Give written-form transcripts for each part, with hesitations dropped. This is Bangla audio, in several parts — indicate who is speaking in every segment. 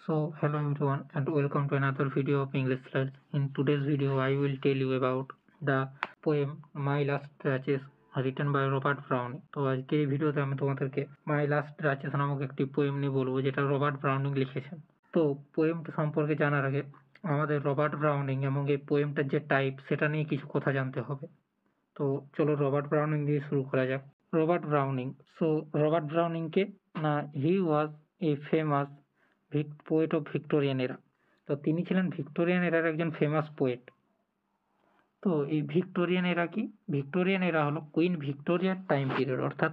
Speaker 1: So, hello everyone, and welcome to another video of English Slides. In today's video, I will tell you about the poem My Last Stretches written by Robert Browning. তো আজকে এই ভিডিওতে আমি তোমাদেরকে My Last Stretches নামক একটি পোয়েম নিয়ে বলবো, যেটা রবার্ট ব্রাউনিং লিখেছেন। তো পোয়েমটা সম্পর্কে জানার আগে আমাদের রবার্ট ব্রাউনিং এবং এই পোয়েমটার যে টাইপ সেটা নিয়ে কিছু কথা জানতে হবে। তো চলো রবার্ট ব্রাউনিং দিয়ে শুরু করা যাক। Robert Browning. So Robert Browning কে না, he was a famous poet of Victorian era. তো তিনি ছিলেন ভিক্টোরিয়ান এরার একজন ফেমাস পোয়েট। তো এই ভিক্টোরিয়ান এরা কি? ভিক্টোরিয়ান এরা হলো কুইন ভিক্টোরিয়ার টাইম পিরিয়ড, অর্থাৎ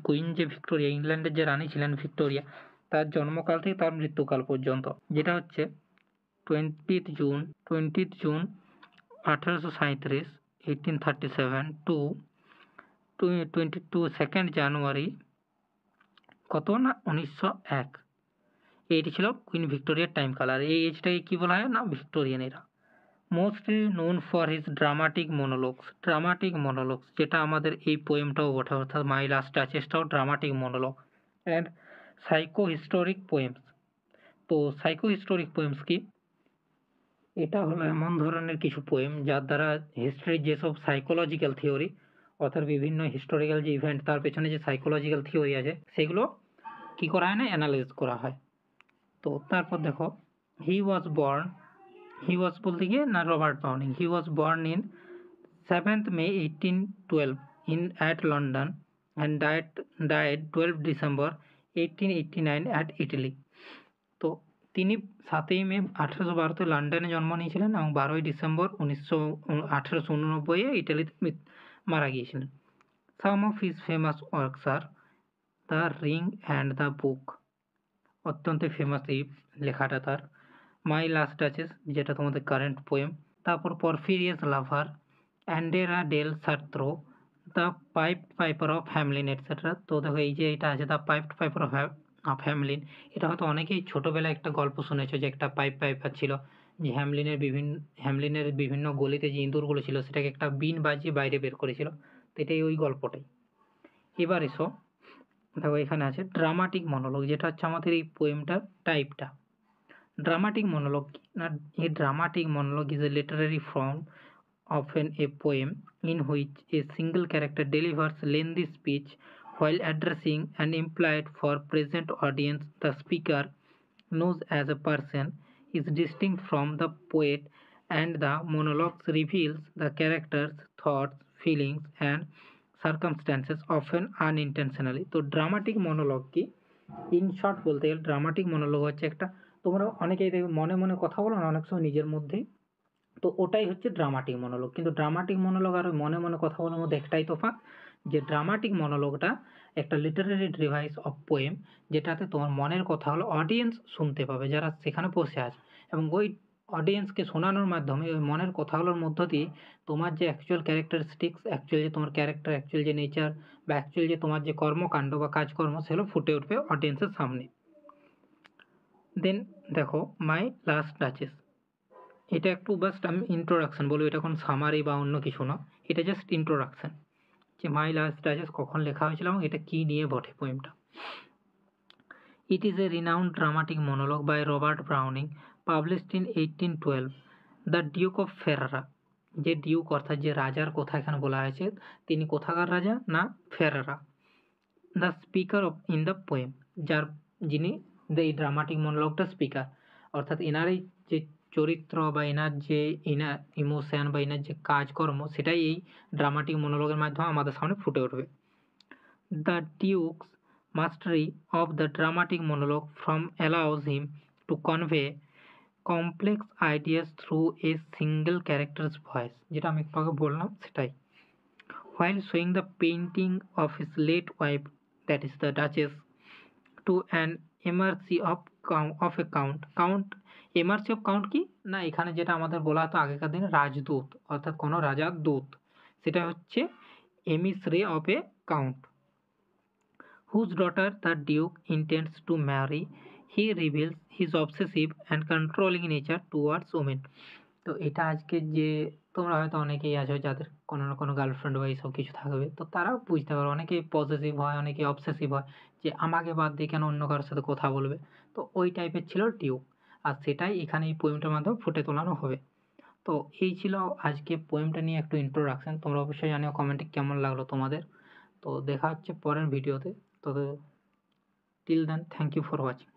Speaker 1: কুইন যে ভিক্টোরিয়া, ইংল্যান্ডের যে রানী ছিলেন ভিক্টোরিয়া, তার জন্মকাল থেকে তার মৃত্যুকাল পর্যন্ত, যেটা হচ্ছে 20 জুন 1837 1837 টু 2 জানুয়ারি কত না 1901। এইটি ছিল কুইন ভিক্টোরিয়ার টাইম কালার। এই এজটাকে কি বলা হয় না, Victorian era. Mostly known for his dramatic monologues, যেটা আমাদের এই পোয়েমটাও বটে, অর্থাৎ মাই লাস্ট টাচেসটাও dramatic monologue and psycho historic poems. তো সাইকো হিস্টোরিক পোয়েমস কি? এটা হলো এমন ধরনের কিছু পোয়েম যার দ্বারা হিস্ট্রির যেসব সাইকোলজিক্যাল থিওরি, অর্থাৎ বিভিন্ন হিস্টোরিক্যাল যে ইভেন্ট, তার পেছনে যে সাইকোলজিক্যাল থিওরি আছে, সেগুলো কি করা হয় না, অ্যানালাইজ করা হয়। তো তারপর দেখো, হি ওয়াজ বলতে গিয়ে না, Robert Browning, he was born in 7th May 1812 in at London and died 12 December 1889 at Italy. তো তিনি 7ই মে 1812 লন্ডনে জন্ম নিয়েছিলেন এবং 12ই ডিসেম্বর 1889 ইটালিতে মারা গিয়েছিলেন। Some of his famous works are the ring and the book, অত্যন্ত ফেমাস এই লেখাটা তার। মাই লাস্ট টাচেস, যেটা তোমাদের কারেন্ট পোয়েম। তারপর Porphyria's lover, Andrea del Sarto, the pied piper of Hamelin etcetera. তো দেখো এই যে এটা আছে, the pied piper of Hamelin, এটা হয়তো অনেকেই ছোটোবেলায় একটা গল্প শুনেছো, যে একটা পাইপার ছিল, যে হ্যামলিনের বিভিন্ন গলিতে যে ইঁদুরগুলো ছিল সেটাকে একটা বিন বাজিয়ে বাইরে বের করেছিল। তো এটাই ওই গল্পটাই। এবার এসো, দেখো এখানে আছে ড্রামাটিক মনোলগ, যেটা হচ্ছে আমাদের এই পোয়েমটার টাইপটা। Dramatic monologue. A dramatic monologue is a literary form, often a poem, in which a single character delivers lengthy speech while addressing an implied for present audience. The speaker, known as a person, is distinct from the poet, and the monologue reveals the character's thoughts, feelings, and circumstances, often unintentionally. তো ড্রামাটিক মনোলগ কি? ইন শর্ট বলতে গেলে ড্রামাটিক মনোলগ হচ্ছে একটা, তোমরা অনেকেই মনে মনে কথা বলো না অনেক সময় নিজের মধ্যেই, তো ওটাই হচ্ছে ড্রামাটিক মনোলগ। কিন্তু ড্রামাটিক মনোলগ আর মনে মনে কথা বলার মধ্যে একটাই তফাৎ, যে ড্রামাটিক মনোলগটা একটা লিটারারি ডিভাইস অফ পোয়েম, যেটাতে তোমার মনের কথা হলো অডিয়েন্স শুনতে পাবে, যারা সেখানে বসে আছে, এবং ওই অডিয়েন্সকে শোনানোর মাধ্যমে ওই মনের কথাগুলোর মধ্য দিয়ে তোমার যে অ্যাকচুয়াল ক্যারেক্টারিস্টিক্স, অ্যাকচুয়াল যে তোমার ক্যারেক্টার, অ্যাকচুয়াল যে নেচার, বা অ্যাকচুয়াল যে তোমার যে কর্মকাণ্ড বা কাজকর্ম, সেগুলো ফুটে উঠবে অডিয়েন্সের সামনে। দেন দেখো মাই লাস্ট টাচেস, এটা একটু জাস্ট আমি ইন্ট্রোডাকশন বলবো, এটা কোনো সামারি বা অন্য কিছু না, এটা জাস্ট ইন্ট্রোডাকশন, যে মাই লাস্ট টাচেস কখন লেখা হয়েছিল এবং এটা কী নিয়ে বটে পোয়েমটা। It is a renowned dramatic monologue by Robert Browning, published in 1812। The duke of Ferrara, যে ডিউক অর্থাৎ যে রাজার কথা এখানে বলা হয়েছে, তিনি কোথাকার রাজা না, ফেরারা। The speaker of in the poem, যিনি এই ড্রামাটিক মনোলগটা স্পিকার, অর্থাৎ এনারই যে চরিত্র বা এনার যে ইনার ইমোশন বা এনার যে কাজকর্ম, সেটাই এই ড্রামাটিক মনোলগের মাধ্যমে আমাদের সামনে ফুটে উঠবে। The duke's mastery of the dramatic monologue from allows him to convey complex ideas through a single character's voice, যেটা আমি একটু আগে বললাম সেটাই। While showing the painting of his late wife, that is the Duchess, to an emergency of a count. এমার্সি অফ কাউন্ট কি না, এখানে যেটা আমাদের বলা হতো আগেকার দিনে রাজদূত, অর্থাৎ কোনো রাজার দূত, সেটা হচ্ছে emissary of a count, whose daughter the duke intends to marry. He reveals his obsessive and controlling nature towards women. তো এটা আজকে যে তোমরা হয়তো অনেকেই আছো যাদের কোনো না কোনো গার্লফ্রেন্ড বা এইসব কিছু থাকবে, তো তারাও বুঝতে পারো, অনেকেই পসেসিভ হয়, অনেকে অবসেসিভ হয়, যে আমাকে বাদ দিয়ে কেন অন্য কারোর সাথে কথা বলবে, তো ওই টাইপের ছিল ডিউক, আর সেটাই এখানে এই পোয়েমটার মাধ্যমে ফুটে তোলানো হবে। তো এই ছিল আজকে পোয়েমটা নিয়ে একটু ইন্ট্রোডাকশন। তোমরা অবশ্যই জানিও কমেন্টে কেমন লাগলো তোমাদের। তো দেখা হচ্ছে পরের ভিডিওতে। তো till then thank you for watching.